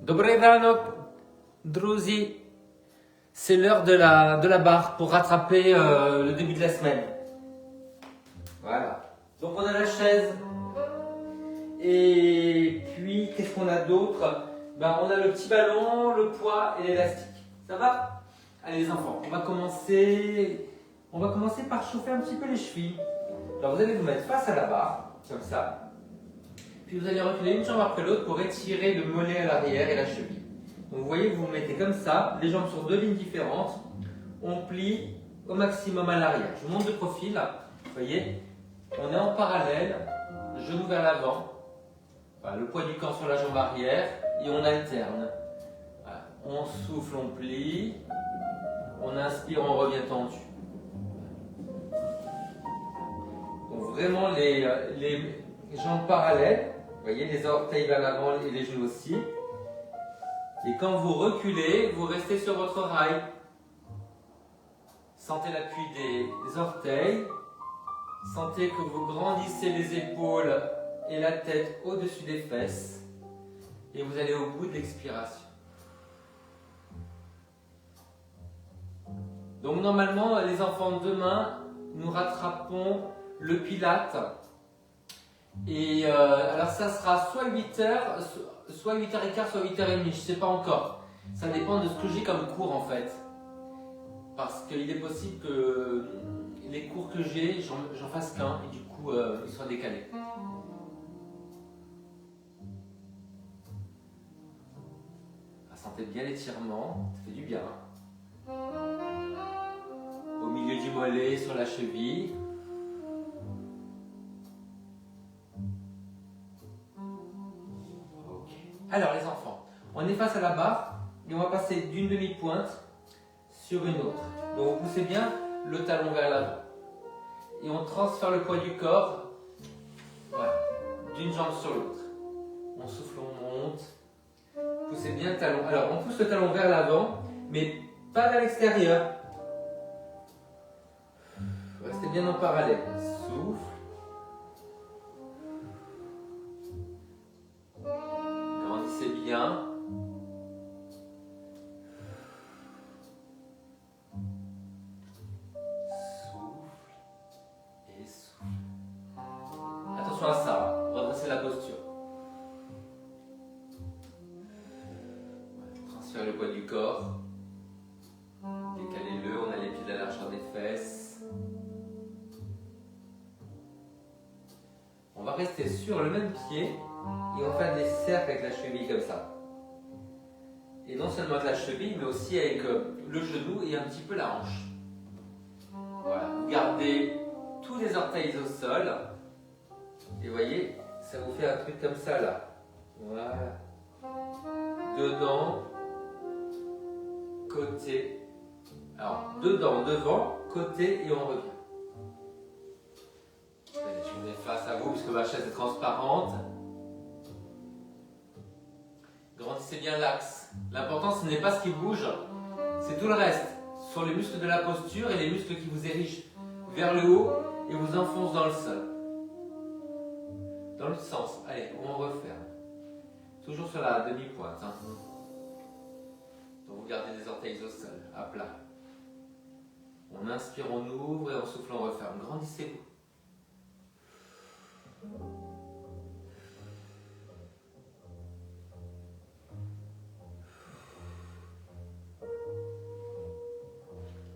Dobre rano, druzi. C'est l'heure de la barre pour rattraper le début de la semaine. Voilà. Donc on a la chaise. Et puis, qu'est-ce qu'on a d'autre? On a le petit ballon, le poids et l'élastique. Ça va? Allez les enfants, on va commencer par chauffer un petit peu les chevilles. Alors vous allez vous mettre face à la barre, comme ça. Puis vous allez reculer une jambe après l'autre pour étirer le mollet à l'arrière et la cheville. Donc vous voyez, vous vous mettez comme ça, les jambes sur deux lignes différentes. On plie au maximum à l'arrière. Je vous montre de profil. Vous voyez, on est en parallèle, genou vers l'avant. Voilà, le poids du corps sur la jambe arrière et on alterne. Voilà. On souffle, on plie. On inspire, on revient tendu. Donc vraiment les jambes parallèles. Vous voyez, les orteils vers l'avant et les genoux aussi. Et quand vous reculez, vous restez sur votre rail. Sentez l'appui des orteils. Sentez que vous grandissez les épaules et la tête au-dessus des fesses. Et vous allez au bout de l'expiration. Donc normalement, les enfants, demain, nous rattrapons le pilate. Et alors ça sera soit 8h, soit 8h15, soit 8h30, je ne sais pas encore. Ça dépend de ce que j'ai comme cours en fait. Parce qu'il est possible que les cours que j'ai, j'en fasse qu'un et du coup ils soient décalés. Sentez bien l'étirement, ça fait du bien. Au milieu du mollet, sur la cheville. Alors les enfants, on est face à la barre et on va passer d'une demi-pointe sur une autre. Donc vous poussez bien le talon vers l'avant. Et on transfère le poids du corps, voilà, d'une jambe sur l'autre. On souffle, on monte. Poussez bien le talon. Alors on pousse le talon vers l'avant, mais pas vers l'extérieur. Restez bien en parallèle. Souffle. Grandissez bien. Attention à ça, redressez la posture. Transférez le poids du corps. Décalez-le, on a les pieds de la largeur des fesses. On va rester sur le même pied et on va faire des cercles avec la cheville comme ça. Et non seulement avec la cheville, mais aussi avec le genou et un petit peu la hanche. Voilà, vous gardez tous les orteils au sol. Et vous voyez, ça vous fait un truc comme ça là. Voilà. Dedans, côté. Alors, dedans, devant, côté et on revient. Allez, je me mets face à vous puisque ma chaise est transparente. Grandissez bien l'axe. L'important, ce n'est pas ce qui bouge, c'est tout le reste. Ce sont les muscles de la posture et les muscles qui vous érigent vers le haut et vous enfoncent dans le sol. Dans l'autre sens. Allez, on referme. Toujours sur la demi-pointe. Hein. Donc vous gardez les orteils au sol, à plat. On inspire, on ouvre et on souffle, on referme. Grandissez-vous.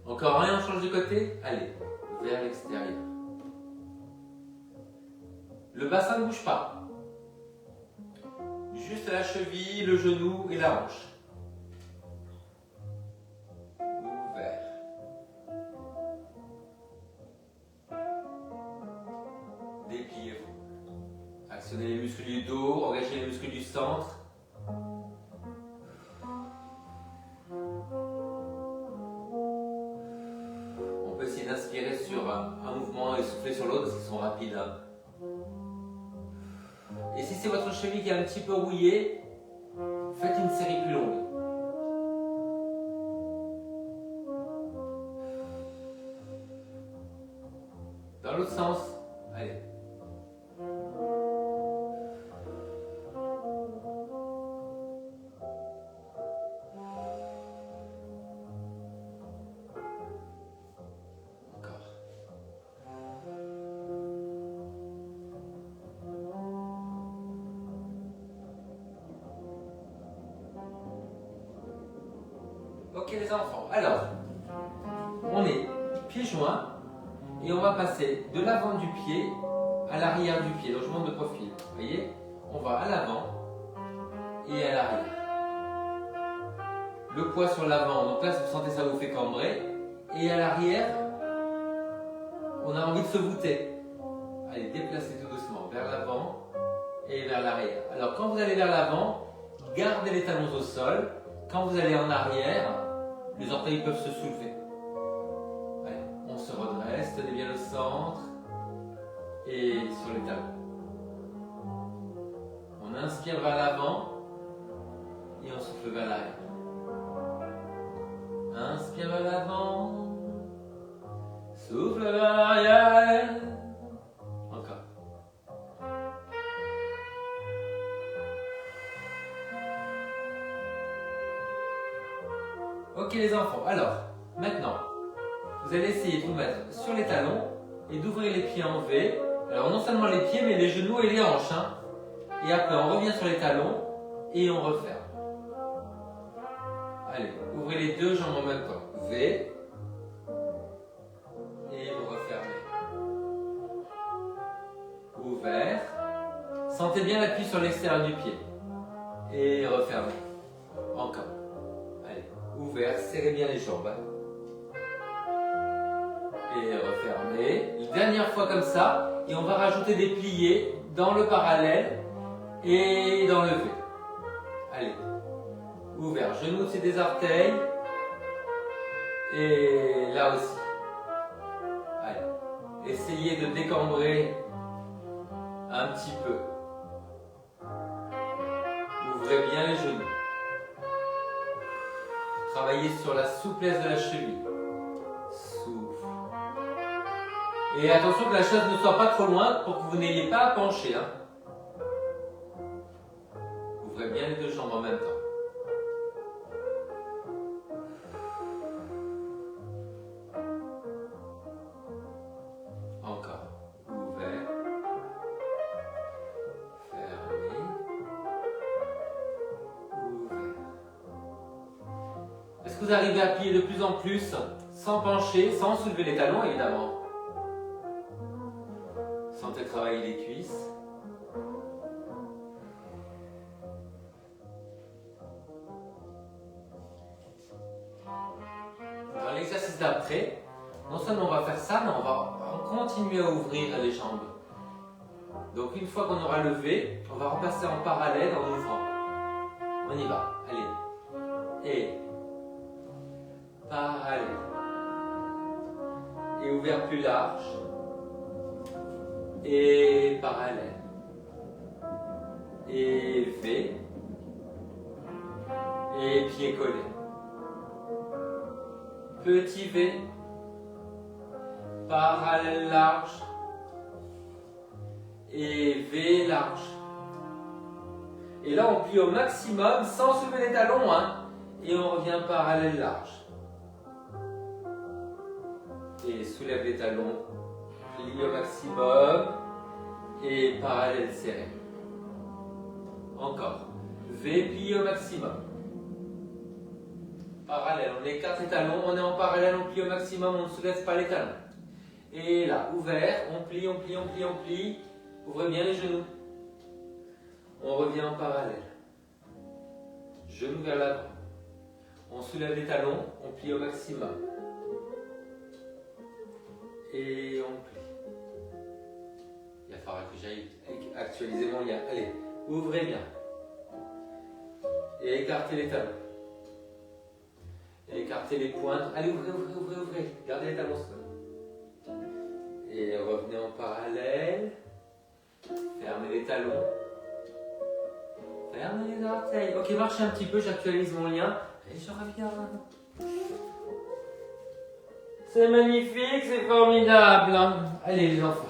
Encore rien, on change de côté. Allez, vers l'extérieur. Le bassin ne bouge pas. Juste la cheville, le genou et la hanche. Ouvert. Dépliez-vous. Actionnez les muscles du dos, engagez les muscles du centre. On peut essayer d'inspirer sur un mouvement et souffler sur l'autre parce qu'ils sont rapides. Hein. Et si c'est votre cheville qui est un petit peu rouillée, faites une série plus longue. Dans l'autre sens, allez. Ok les enfants, alors, on est pieds joints et on va passer de l'avant du pied à l'arrière du pied. Donc je monte de profil. Vous voyez, on va à l'avant et à l'arrière. Le poids sur l'avant, donc là vous sentez ça vous fait cambrer. Et à l'arrière, on a envie de se voûter. Allez, déplacez tout doucement vers l'avant et vers l'arrière. Alors quand vous allez vers l'avant, gardez les talons au sol. Quand vous allez en arrière, les orteils peuvent se soulever. Allez, on se redresse, tenez bien le centre et sur les talons. On inspire vers l'avant et on souffle vers l'arrière. Inspire vers l'avant, souffle vers l'arrière. Encore. Ok les enfants, alors, maintenant, vous allez essayer de vous mettre sur les talons et d'ouvrir les pieds en V. Alors non seulement les pieds, mais les genoux et les hanches. Hein. Et après, on revient sur les talons et on referme. Allez, ouvrez les deux jambes en même temps. V. Et vous refermez. Ouvert. Sentez bien l'appui sur l'extérieur du pied. Et refermez. Encore. Allez, ouvert, serrez bien les jambes. Et refermez. Une dernière fois comme ça. Et on va rajouter des pliés dans le parallèle et dans le V. Allez. Ouvert, genoux au-dessus des orteils. Et là aussi. Allez. Essayez de décambrer un petit peu. Ouvrez bien les genoux. Travaillez sur la souplesse de la cheville. Souffle. Et attention que la chaise ne soit pas trop loin pour que vous n'ayez pas à pencher. Hein. Ouvrez bien les deux jambes en même temps. Vous arrivez à plier de plus en plus, sans pencher, sans soulever les talons évidemment. Sentez travailler les cuisses. Dans l'exercice d'après, non seulement on va faire ça, mais on va continuer à ouvrir les jambes. Donc une fois qu'on aura levé, on va repasser en parallèle en ouvrant. On y va, allez. Et parallèle. Et ouvert plus large. Et parallèle. Et V. Et pied collé. Petit V. Parallèle large. Et V large. Et là on plie au maximum sans soulever les talons. Hein, et on revient parallèle large. Et soulève les talons, plie au maximum et parallèle serré. Encore. V, plie au maximum. Parallèle, on écarte les talons, on est en parallèle, on plie au maximum, on ne soulève pas les talons. Et là, ouvert, on plie, on plie, on plie, on plie. Ouvrez bien les genoux. On revient en parallèle. Genoux vers l'avant. On soulève les talons, on plie au maximum. Et on plie. Il va falloir que j'aille actualiser mon lien. Allez, ouvrez bien. Et écartez les talons. Et écartez les pointes. Allez, ouvrez, ouvrez, ouvrez, ouvrez. Gardez les talons seuls. Et revenez en parallèle. Fermez les talons. Fermez les orteils. Ok, marchez un petit peu, j'actualise mon lien. Et je reviens. C'est magnifique, c'est formidable. Allez les enfants.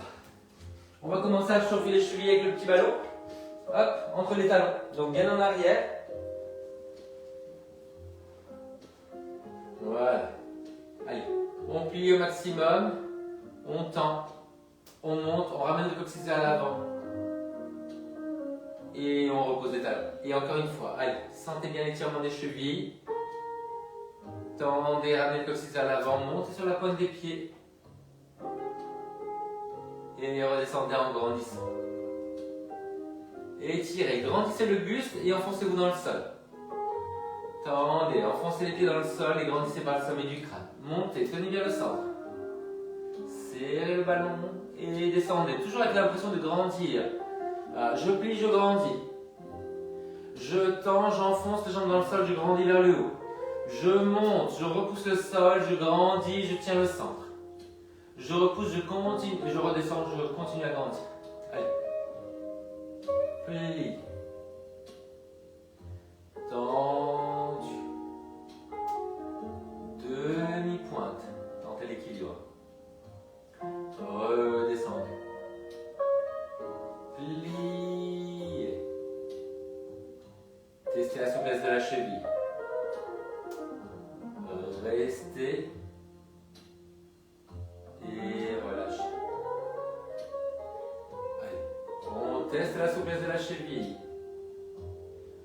On va commencer à chauffer les chevilles avec le petit ballon. Hop, entre les talons. Donc bien en arrière. Voilà. Allez, on plie au maximum. On tend. On monte, on ramène le coccyx vers l'avant. Et on repose les talons. Et encore une fois, allez, sentez bien l'étirement des chevilles. Tendez, ramenez le coccyx vers l'avant, montez sur la pointe des pieds. Et redescendez en grandissant. Étirez, grandissez le buste et enfoncez-vous dans le sol. Tendez, enfoncez les pieds dans le sol et grandissez par le sommet du crâne. Montez, tenez bien le centre. Serrez le ballon et descendez, toujours avec l'impression de grandir. Voilà, je plie, je grandis. Je tends, j'enfonce les jambes dans le sol, je grandis vers le haut. Je monte, je repousse le sol, je grandis, je tiens le centre. Je repousse, je continue, je redescends, je continue à grandir. Allez. Plie. Tendu. Demi-pointe. Tentez l'équilibre. Redescendez. Pliez. Testez la souplesse de la cheville. Restez. Et relâchez. Allez. On teste la souplesse de la cheville.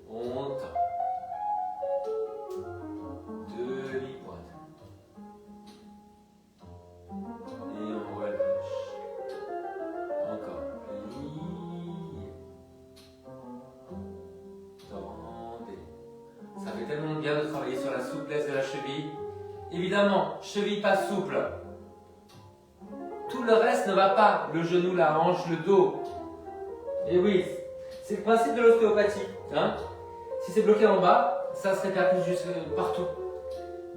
On tend. Demi-pointe. Et on relâche. Encore. Pliez. Tendez. Ça fait tellement bien de travailler sur la souplesse de la cheville. Évidemment, cheville pas souple. Tout le reste ne va pas. Le genou, la hanche, le dos. Et oui, c'est le principe de l'ostéopathie. Hein, si c'est bloqué en bas, ça se répercute juste partout.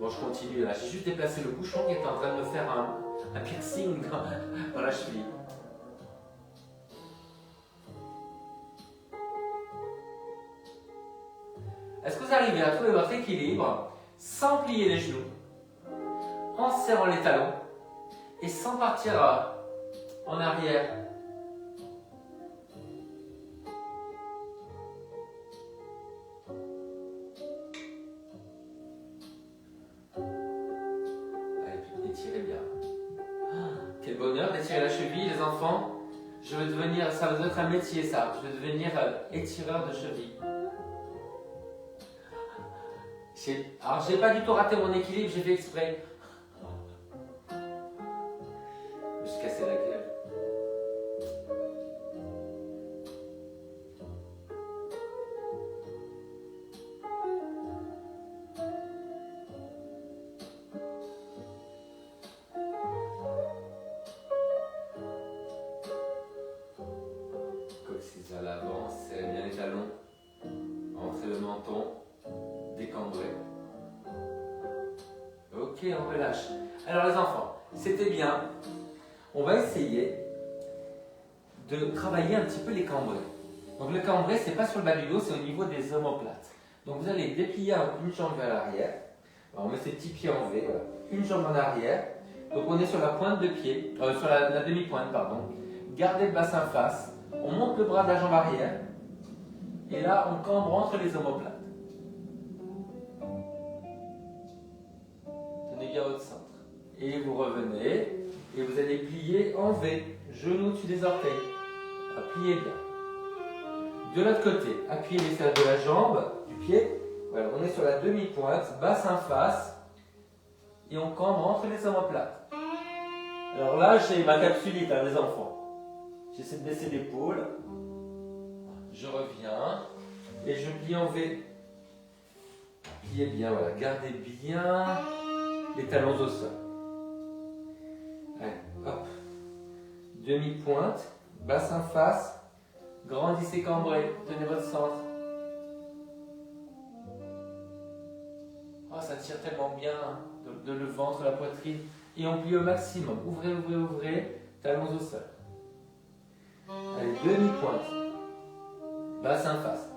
Bon, je continue là. J'ai juste déplacé le bouchon qui est en train de me faire un piercing dans la cheville. Est-ce que vous arrivez à trouver votre équilibre sans plier les genoux, en serrant les talons et sans partir en arrière? Allez, étirez bien. Quel bonheur d'étirer la cheville, les enfants. Je vais devenir, ça va être un métier ça, je vais devenir étireur de cheville. Alors, j'ai pas du tout raté mon équilibre, j'ai fait exprès. Je me suis cassé la gueule. Coccyx à l'avant, serrez bien les talons. Entrez le menton. Décambré. Ok, on relâche. Alors les enfants, c'était bien. On va essayer de travailler un petit peu les cambrés. Donc le cambré, c'est pas sur le bas du dos, c'est au niveau des omoplates. Donc vous allez déplier une jambe vers l'arrière. On met ses petits pieds en V, voilà. Une jambe en arrière. Donc on est sur la pointe de pied, sur la demi-pointe, pardon. Gardez le bassin face. On monte le bras de la jambe arrière. Et là, on cambre entre les omoplates. Tenez bien votre centre. Et vous revenez. Et vous allez plier en V. Genou au-dessus des orteils. Pliez bien. De l'autre côté, appuyez les cercles de la jambe, du pied. Voilà, on est sur la demi-pointe, bassin face. Et on cambre entre les omoplates. Alors là, j'ai ma capsulite, hein, les enfants. J'essaie de baisser l'épaule. Je reviens. Et je plie en V. Pliez bien, voilà. Gardez bien les talons au sol. Allez, hop. Demi-pointe, bassin face. Grandissez cambré. Tenez votre centre. Oh, ça tire tellement bien de le ventre, la poitrine. Et on plie au maximum. Ouvrez, ouvrez, ouvrez. Talons au sol. Allez, demi-pointe. Bassin face.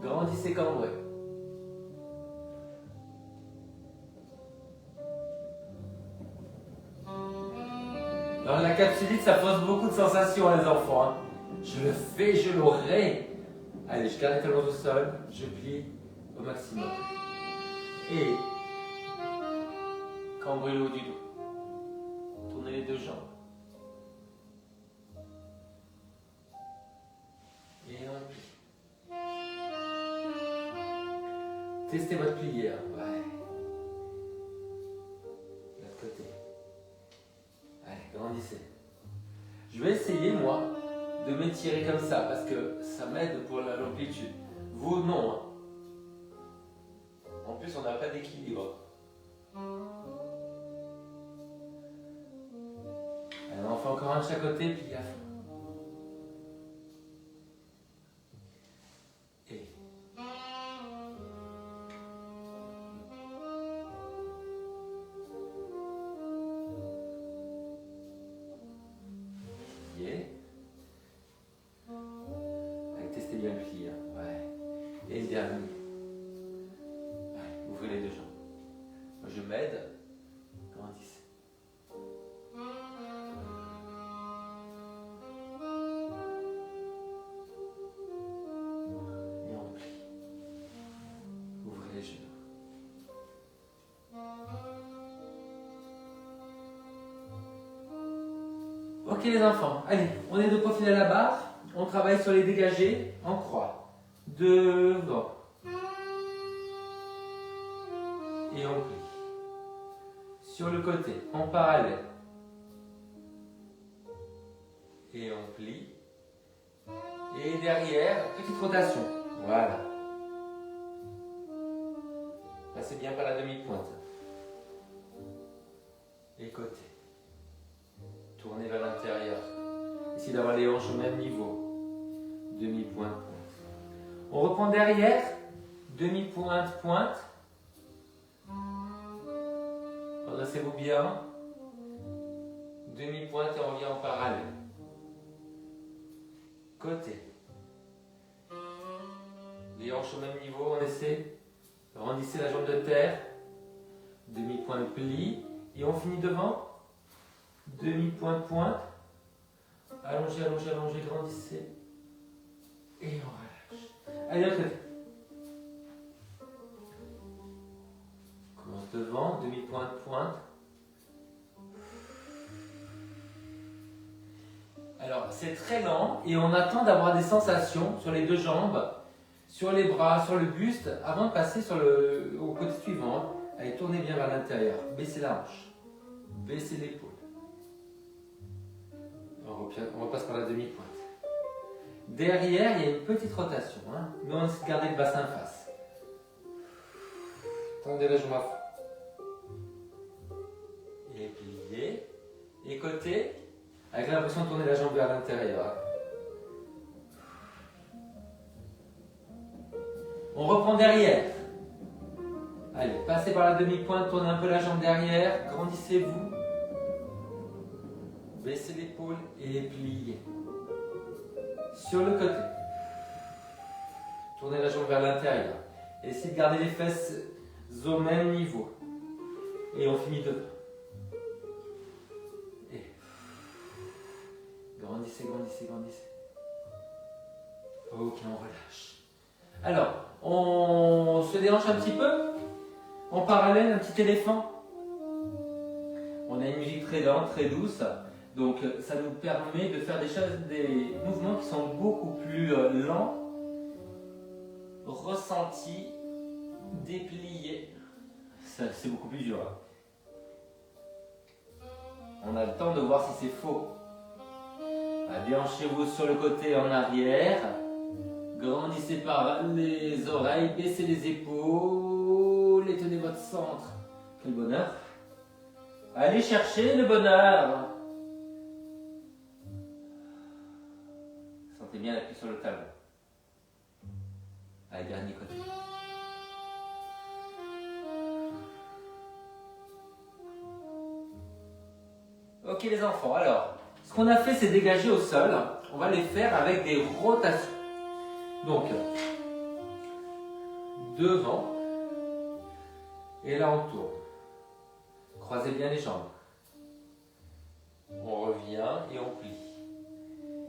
Grandissez cambré. Alors la capsulite, ça pose beaucoup de sensations les enfants. Hein. Je le fais, je l'aurai. Allez, je garde les talons au sol. Je plie au maximum. Et cambrez le haut du dos. Tournez les deux jambes. Et on plie. Testez votre plié. Hein. Ouais. comme ça parce que ça m'aide pour l'amplitude. Vous, non. Hein. En plus, on n'a pas d'équilibre. Alors, on fait encore un de chaque côté, puis à fond. Et. Allez, testez bien le pli. Hein. Ouais. Et le dernier. Ouvrez les deux jambes. Moi, je m'aide. Grandissez. Et on plie. Ouvrez les genoux. Ok les enfants, allez, on est de profil à la barre. On travaille sur les dégagés en croix. Devant. Et on plie. Sur le côté, en parallèle. Et on plie. Et derrière, petite rotation. Voilà. Passez bien par la demi-pointe. Et côté. Tournez vers l'intérieur. Essayez d'avoir les hanches au même niveau. Demi-pointe, pointe. On reprend derrière. Demi-pointe, pointe. Redressez-vous bien. Demi-pointe et on revient en parallèle. Côté. Les hanches au même niveau, on essaie. Rendissez la jambe de terre. Demi-pointe plie. Et on finit devant. Demi-pointe, pointe. Allongez, allongez, allongez, grandissez. Et on relâche. Allez, l'autre côté. Commence devant, demi-pointe, pointe. Alors, c'est très lent et on attend d'avoir des sensations sur les deux jambes, sur les bras, sur le buste, avant de passer au côté suivant. Allez, tournez bien vers l'intérieur. Baissez la hanche. Baissez l'épaule. On repasse par la demi-pointe. Derrière, il y a une petite rotation. Hein, mais on essaie de garder le bassin face. Tendez la jambe à fond. Et pliez. Et côté, avec l'impression de tourner la jambe vers l'intérieur. On reprend derrière. Allez, passez par la demi-pointe, tournez un peu la jambe derrière, grandissez-vous. Baissez l'épaule et pliez. Sur le côté. Tournez la jambe vers l'intérieur. Essayez de garder les fesses au même niveau. Et on finit devant. Et grandissez, grandissez, grandissez. Ok, on relâche. Alors, on se déhanche un petit peu. En parallèle, un petit éléphant. On a une musique très lente, très douce. Donc ça nous permet de faire des mouvements qui sont beaucoup plus lents, ressentis, dépliés. C'est beaucoup plus dur. On a le temps de voir si c'est faux. Déhanchez-vous sur le côté en arrière. Grandissez par les oreilles, baissez les épaules et tenez votre centre. Quel bonheur. Allez chercher le bonheur. Sentez bien l'appui sur le talon. Allez, dernier côté. Ok les enfants, alors, ce qu'on a fait c'est dégager au sol. On va les faire avec des rotations. Donc, devant. Et là on tourne. Croisez bien les jambes. On revient et on plie.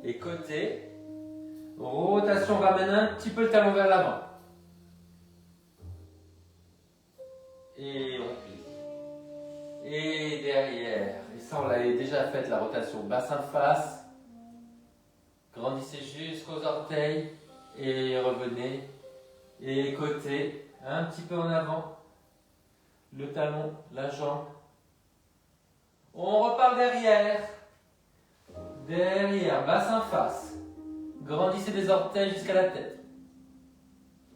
Et côté, rotation, on ramène un petit peu le talon vers l'avant. Et on plie. Et derrière. Et ça, on l'avait déjà fait, la rotation. Bassin face. Grandissez jusqu'aux orteils. Et revenez. Et côté, un petit peu en avant. Le talon, la jambe. On repart derrière. Derrière, bassin face. Grandissez les orteils jusqu'à la tête.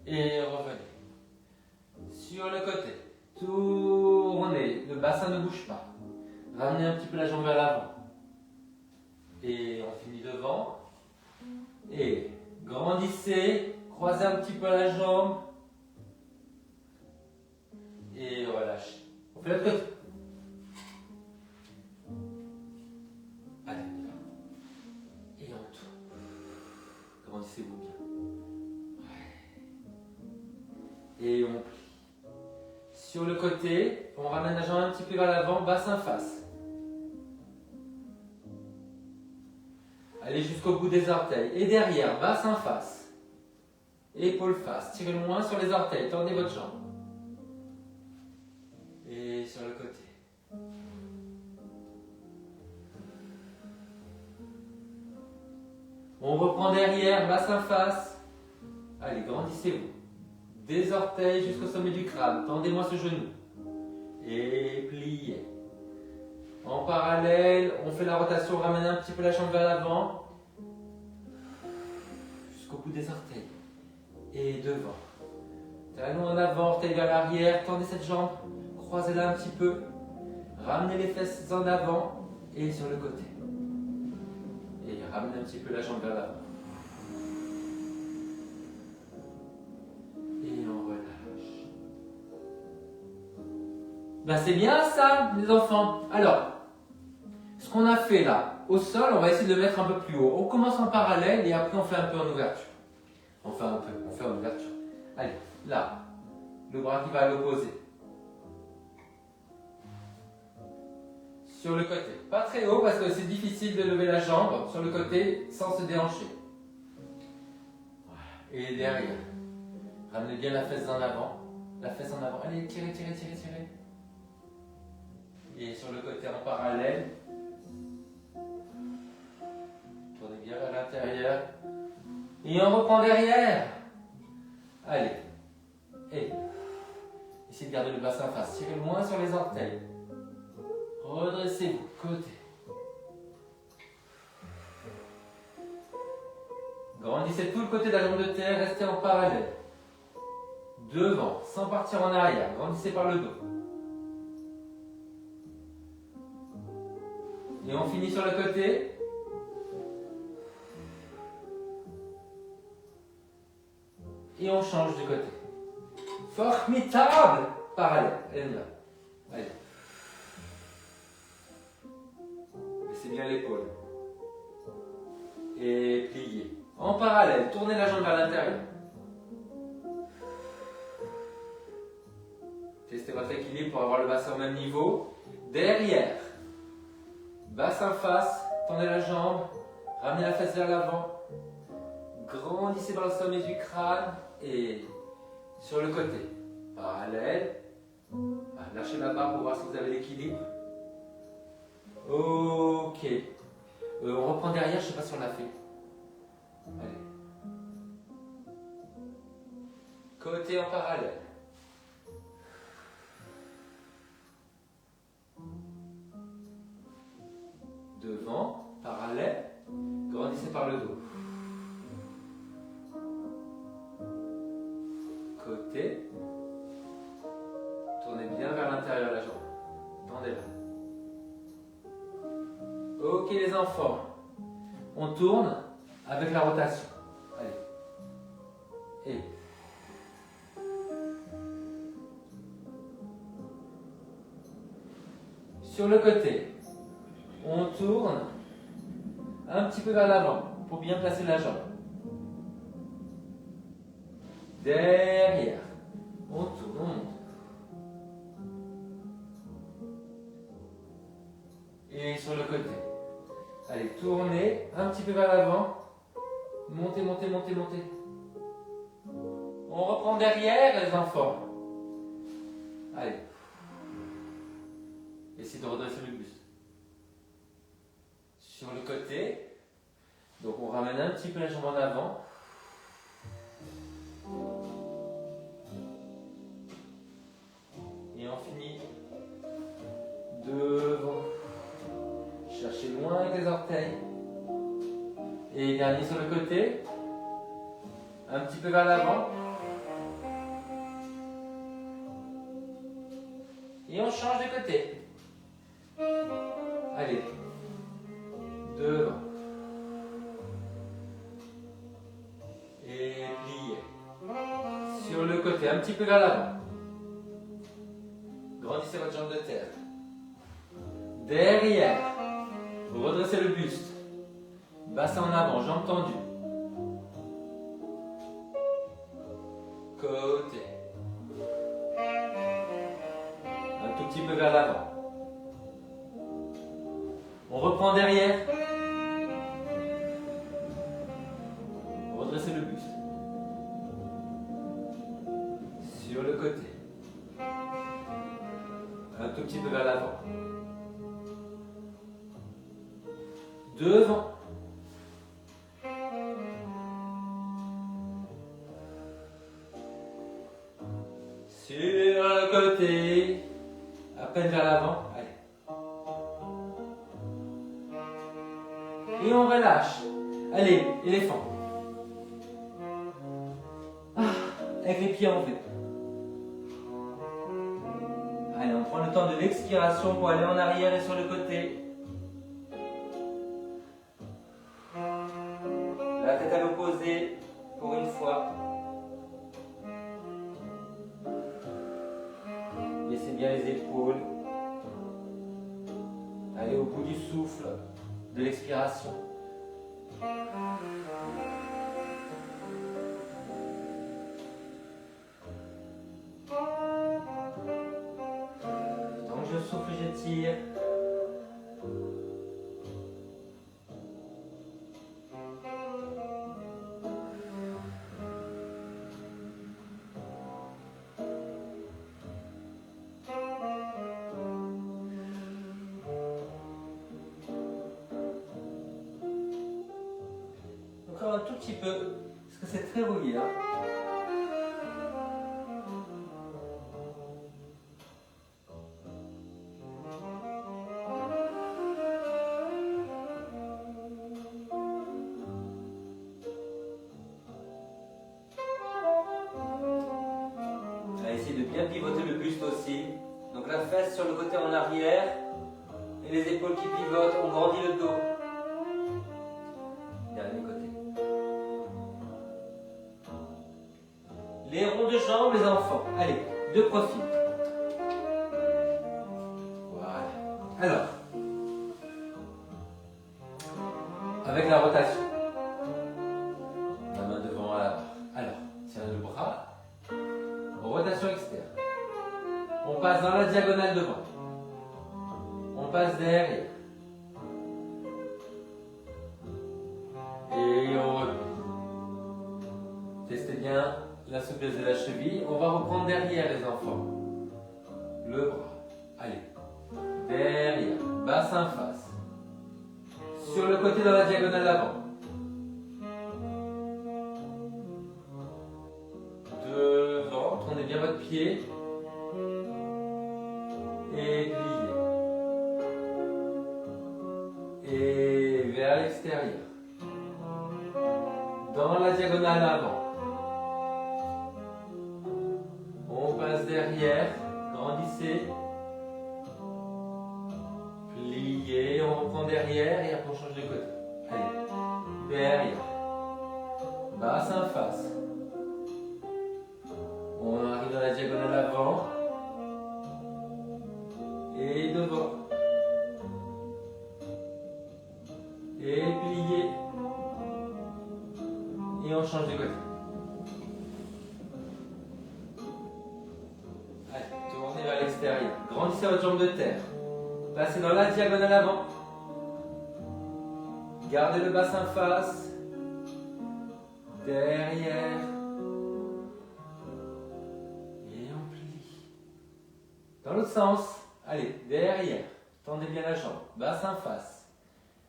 Et revenez. Sur le côté. Tournez. Le bassin ne bouge pas. Ramenez un petit peu la jambe vers l'avant. Et on finit devant. Et grandissez. Croisez un petit peu la jambe. Et relâchez. On fait l'autre côté. Allez. Et on tourne. Grandissez-vous bien. Et on plie. Sur le côté, on ramène la jambe un petit peu vers l'avant, bassin face. Allez jusqu'au bout des orteils. Et derrière, bassin face. Épaule face. Tirez loin sur les orteils. Tendez votre jambe. Et sur le côté. On reprend derrière, bassin face. Allez, grandissez-vous. Des orteils jusqu'au sommet du crâne. Tendez-moi ce genou. Et pliez. En parallèle, on fait la rotation, on ramène un petit peu la jambe vers l'avant. Jusqu'au bout des orteils. Et devant. Talon en avant, orteil vers l'arrière. Tendez cette jambe. Croisez-la un petit peu. Ramenez les fesses en avant. Et sur le côté. Et ramenez un petit peu la jambe vers l'avant. Et on relâche. Ben c'est bien ça, les enfants. Alors, ce qu'on a fait là, au sol, on va essayer de le mettre un peu plus haut. On commence en parallèle et après on fait un peu en ouverture. On fait en ouverture. Allez, là, le bras qui va à l'opposé. Sur le côté. Pas très haut parce que c'est difficile de lever la jambe sur le côté sans se déhancher. Et derrière. Ramenez bien la fesse en avant. La fesse en avant. Allez, tirez, tirez, tirez, tirez. Et sur le côté en parallèle. Tournez bien vers l'intérieur. Et on reprend derrière. Allez. Et essayez de garder le bassin face. Tirez loin sur les orteils. Redressez-vous. Côté. Grandissez tout le côté de la jambe de terre. Restez en parallèle. Devant, sans partir en arrière. Grandissez par le dos. Et on finit sur le côté. Et on change de côté. Formidable! Parallèle. Allez, là. Allez. Laissez bien l'épaule. Et pliez. En parallèle, tournez la jambe vers l'intérieur. Testez votre équilibre pour avoir le bassin au même niveau. Derrière. Bassin face. Tendez la jambe. Ramenez la fesse vers l'avant. Grandissez vers le sommet du crâne. Et sur le côté. Parallèle. Lâchez la barre pour voir si vous avez l'équilibre. Ok. On reprend derrière, je ne sais pas si on l'a fait. Allez. Côté en parallèle. Devant, parallèle. Grandissez par le dos. Côté. Tournez bien vers l'intérieur de la jambe. Tendez-la. Ok les enfants. On tourne avec la rotation. Allez. Et. Sur le côté. On tourne un petit peu vers l'avant pour bien placer la jambe. Derrière. On tourne, on monte. Et sur le côté. Allez, tournez un petit peu vers l'avant. Montez, montez, montez, montez. On reprend derrière, les enfants. Allez. Essayez de redresser le buste. Sur le côté. Donc on ramène un petit peu la jambe en avant. Et on finit devant. Cherchez loin avec les orteils. Et Dernier sur le côté. Un petit peu vers l'avant. Et on change de côté. Allez. Devant. Et plié. Sur le côté, un petit peu vers l'avant. Grandissez votre jambe de terre. Derrière. Redressez le buste. Bassin en avant, jambes tendues. Côté. Un tout petit peu vers l'avant. On reprend derrière. Redressez le buste. Sur le côté. Un tout petit peu vers l'avant. Devant. Sur le côté. À peine vers l'avant. Allez. Et on relâche. Allez, éléphant. Avec les pieds en V. Allez, on prend le temps de l'expiration pour aller en arrière et sur le côté. La tête à l'opposé pour une fois. Laissez bien les épaules. Allez au bout du souffle de l'expiration. Tant que je souffle, j'étire. Encore un tout petit peu, parce que c'est très relié. On va essayer de bien pivoter le buste aussi. Donc la fesse sur le côté en arrière et les épaules qui pivotent, on grandit le dos. Dernier côté. Les ronds de jambes, les enfants. Allez, de profil. Voilà. Alors, avec la rotation. La main devant à la barre. Alors, tiens le bras. Rotation externe. On passe dans la diagonale devant. On passe derrière. Et on replie. Testez bien la souplesse de la cheville. On va reprendre derrière les enfants. Le bras. Allez. Derrière. Bassin face. Sur le côté dans la diagonale avant. Devant. Tournez bien votre pied. Et pliez. Et vers l'extérieur. Dans la diagonale avant. On passe derrière. Grandissez. Pliez. On reprend derrière et après on change de côté. Allez. Derrière. Bassin face. On arrive dans la diagonale avant. Et devant. Et plié. Et on change de côté. Allez, tournez vers l'extérieur. Grandissez votre jambe de terre. Passez dans la diagonale avant. Gardez le bassin face. Derrière. Et on plie. Dans l'autre sens. Allez, derrière. Tendez bien la jambe. Bassin face.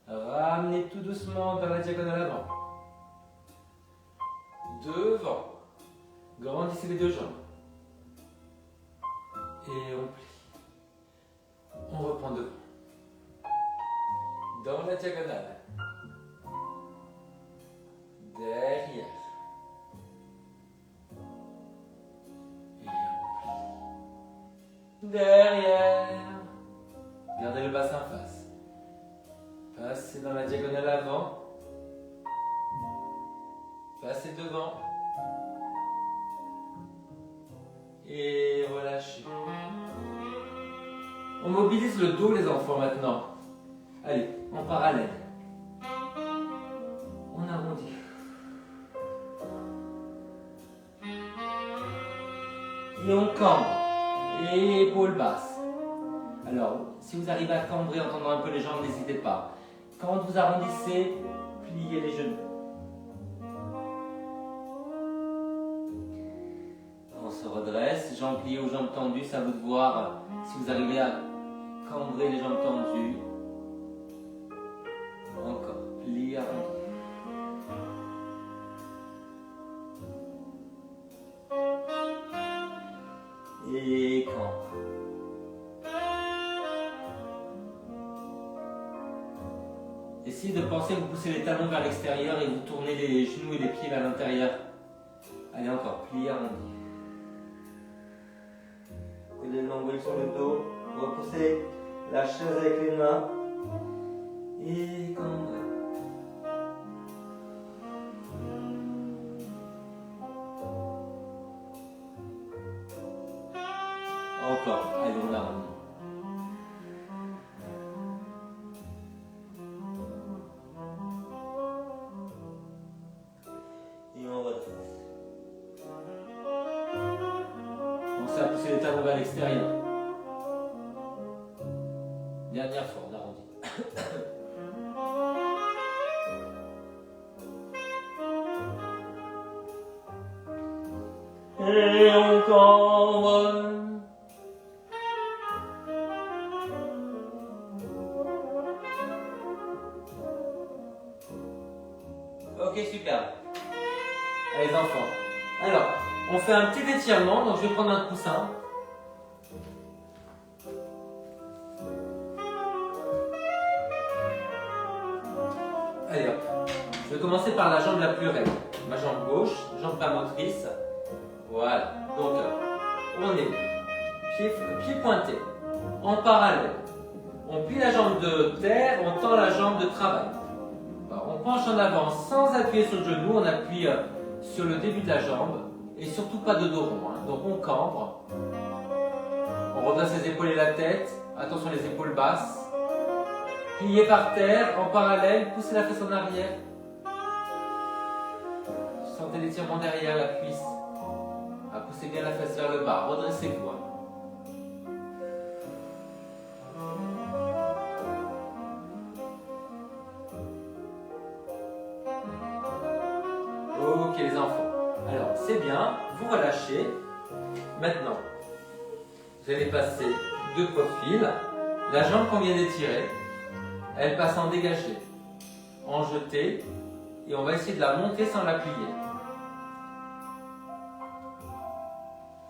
Ramenez tout doucement dans la diagonale avant. Devant. Grandissez les deux jambes. Et on plie. On reprend devant. Dans la diagonale. derrière. Gardez le bassin face. Passez dans la diagonale avant. Passez devant. Et relâchez. On mobilise le dos les enfants maintenant. Allez, en parallèle. On arrondit. Et on cambre. Et épaules basses. Alors, si vous arrivez à cambrer en tendant un peu les jambes, n'hésitez pas. Quand vous arrondissez, pliez les genoux. On se redresse, jambes pliées ou jambes tendues, c'est à vous de voir si vous arrivez à cambrer les jambes tendues. Encore, plie, arrondi. Et cambre. Essayez de penser que vous poussez les talons vers l'extérieur et vous tournez les genoux et les pieds vers l'intérieur. Allez encore, plie, arrondi. Collez le nombril sur le dos. Repoussez la chaise avec les mains. Et cambre. Encore, allez, on arrondit. Et on redresse. Pensez à pousser les talons vers l'extérieur. Dernière fois, on arrondit. Et on cambre. Ok, super. Allez, les enfants. Alors, on fait un petit étirement, donc je vais prendre un coussin. Allez hop. Je vais commencer par la jambe la plus raide. Ma jambe gauche, jambe pas motrice. Voilà. Donc, on est pied pointé, en parallèle. On plie la jambe de terre, on tend la jambe de travail. On penche en avant sans appuyer sur le genou, on appuie sur le début de la jambe et surtout pas de dos rond. Donc on cambre, on redresse les épaules et la tête, attention les épaules basses. Pliez par terre, en parallèle, poussez la fesse en arrière. Sentez l'étirement derrière la cuisse. Poussez bien la fesse vers le bas, redressez-vous. Ok les enfants, alors c'est bien, vous relâchez. Maintenant, vous allez passer deux profils. La jambe qu'on vient d'étirer, elle passe en dégagé, en jeté, et on va essayer de la monter sans la plier.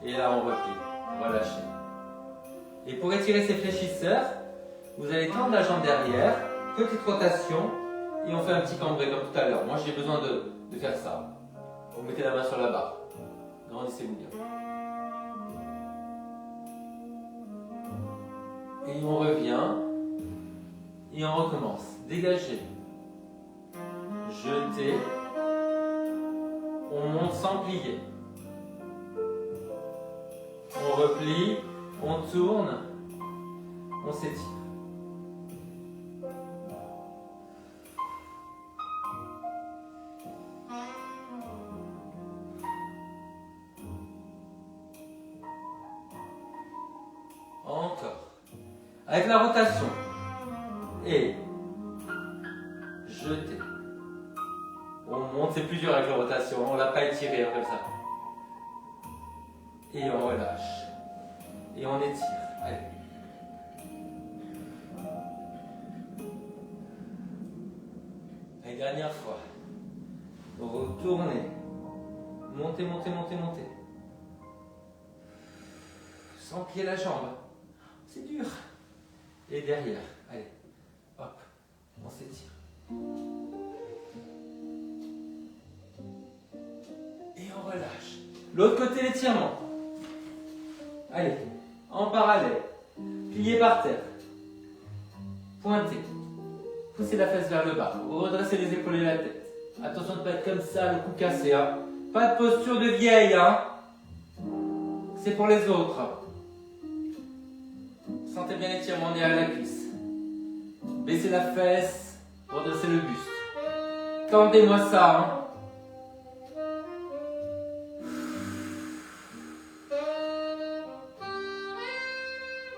Et là on replie, relâchez. Et pour étirer ces fléchisseurs, vous allez tendre la jambe derrière, petite rotation, et on fait un petit cambré comme tout à l'heure. Moi j'ai besoin de faire ça. Vous mettez la main sur la barre. Grandissez-vous bien. Et on revient. Et on recommence. Dégagez. Jetez. On monte sans plier. On replie. On tourne. On s'étire. Encore. Avec la rotation. Et jeter. On monte, c'est plus dur avec la rotation. On ne l'a pas étiré comme ça. Et on relâche. Et on étire. Allez. Et dernière fois. Retournez. Montez, montez, montez, montez. Sans plier la jambe. C'est dur. Et derrière. Allez. Hop. On s'étire. Et on relâche. L'autre côté, l'étirement. Allez. en parallèle. Plié par terre. Pointez. Poussez la fesse vers le bas. Redressez les épaules et la tête. Attention de ne pas être comme ça, le cou cassé. Hein. Pas de posture de vieille. Hein. C'est pour les autres. Sentez bien l'étirement derrière la cuisse. Baissez la fesse. Redressez le buste. Tendez-moi ça. Hein.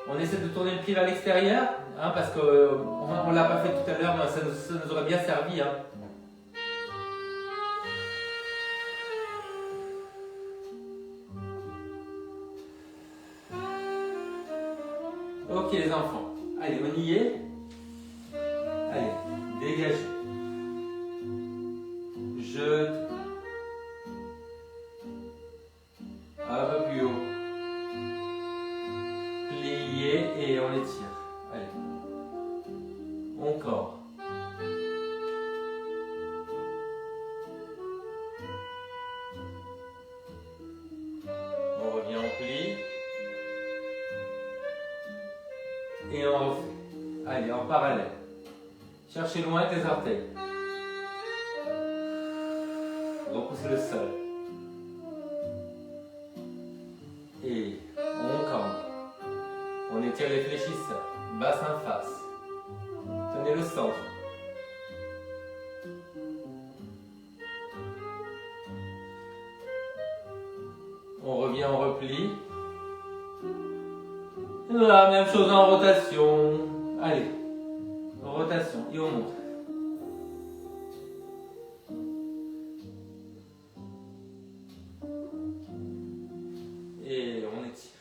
On essaie de tourner le pied vers l'extérieur, hein, parce qu'on ne l'a pas fait tout à l'heure, mais ça nous aurait bien servi. Hein. Ok les enfants, allez on y est. Allez, dégagez. Jetez. Un peu plus haut. Pliez et on étire. Allez. Encore. On revient en pli. Et on refait. Allez, en parallèle. Cherchez loin avec les orteils. Repoussez le sol. Et on cambre. On étire les fléchisseurs. Bassin face. Tenez le centre. On revient en repli. La même chose en rotation. Allez. Rotation. Et on monte. Et on étire.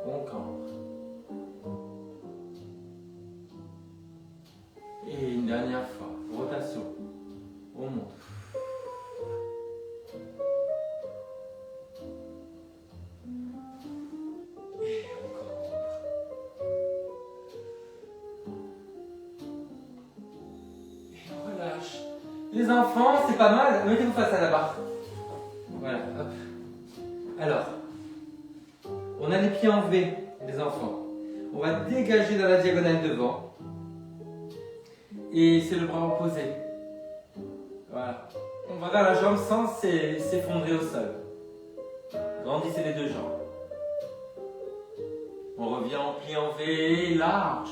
On cambre. Et une dernière fois. Rotation. On monte. Et on cambre. Et on relâche. Les enfants, c'est pas mal. Mettez-vous face à la barre. Voilà. Hop. Alors, on a les pieds en V, les enfants. On va dégager dans la diagonale devant. Et c'est le bras opposé. Voilà. On va vers la jambe sans s'effondrer au sol. Grandissez les deux jambes. On revient en pli en V, large.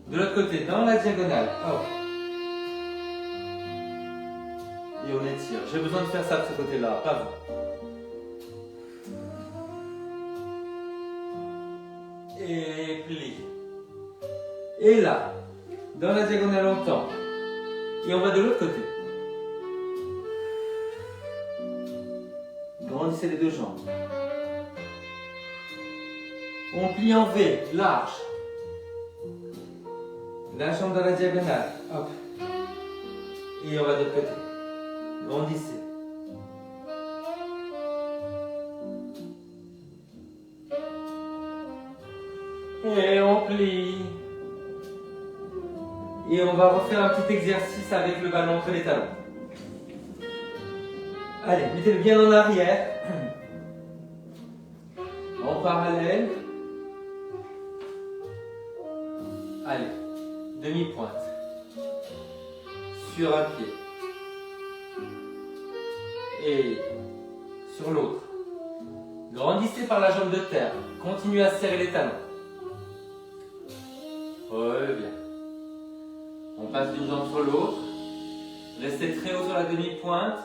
De l'autre côté, dans la diagonale. Hop. Et on étire. J'ai besoin de faire ça de ce côté-là, pas vous. Et pli. Et là, dans la diagonale on tend. Et on va de l'autre côté. Grandissez les deux jambes. On plie en V, large. La jambe dans la diagonale. Hop. Et on va de l'autre côté. Grandissez. Et on plie. Et on va refaire un petit exercice avec le ballon entre les talons. Allez, mettez-le bien en arrière. En parallèle. Allez, demi-pointe. Sur un pied. Et sur l'autre. Grandissez par la jambe de terre. Continuez à serrer les talons. Reviens. On passe d'une jambe sur l'autre. Restez très haut sur la demi-pointe.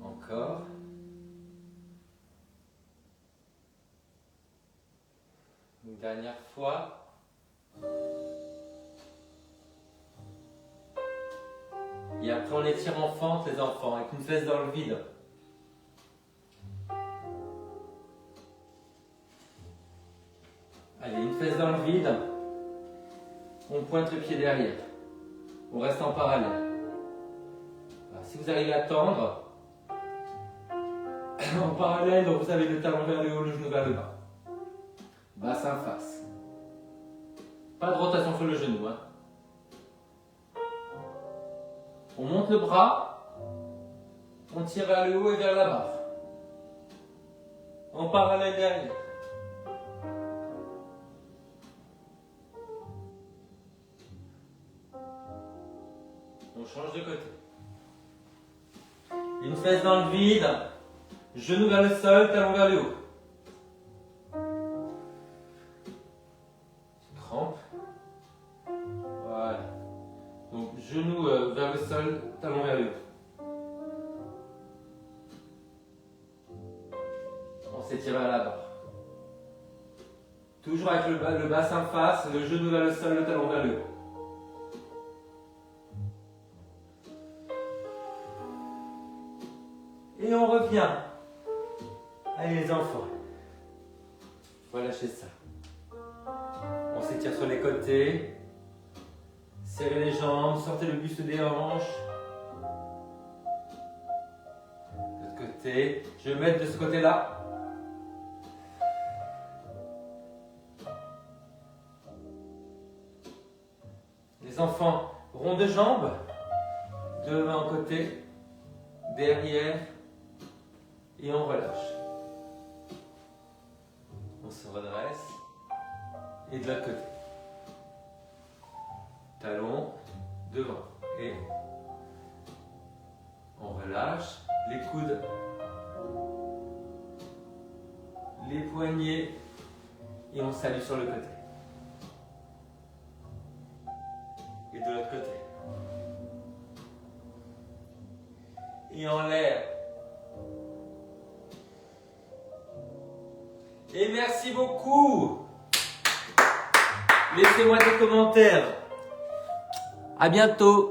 Encore. Une dernière fois. Et après on étire en fente les enfants, avec une fesse dans le vide. Allez, une fesse dans le vide. On pointe le pied derrière. On reste en parallèle. Alors, si vous arrivez à tendre, en parallèle, donc vous avez le talon vers le haut, le genou vers le bas. Bassin face. Pas de rotation sur le genou. Hein. On monte le bras. On tire vers le haut et vers la barre. En parallèle derrière. On change de côté. Une fesse dans le vide. Genou vers le sol, talon vers le haut. Crampe. Voilà. Donc genou vers le sol, talon vers le haut. On s'étire vers la barre. Toujours avec le bassin face, le genou vers le sol, le talon vers le haut. Et on revient. Allez les enfants. Relâchez ça. On s'étire sur les côtés. Serrez les jambes, sortez le buste des hanches. De l'autre côté. Je vais mettre de ce côté-là. Les enfants, rond de jambes. Devant côté. Derrière. Et on relâche. On se redresse. Et de l'autre côté. Talon devant. Et on relâche. Les coudes. Les poignets. Et on salue sur le côté. Et de l'autre côté. Et en l'air. Et merci beaucoup. Laissez-moi des commentaires. À bientôt.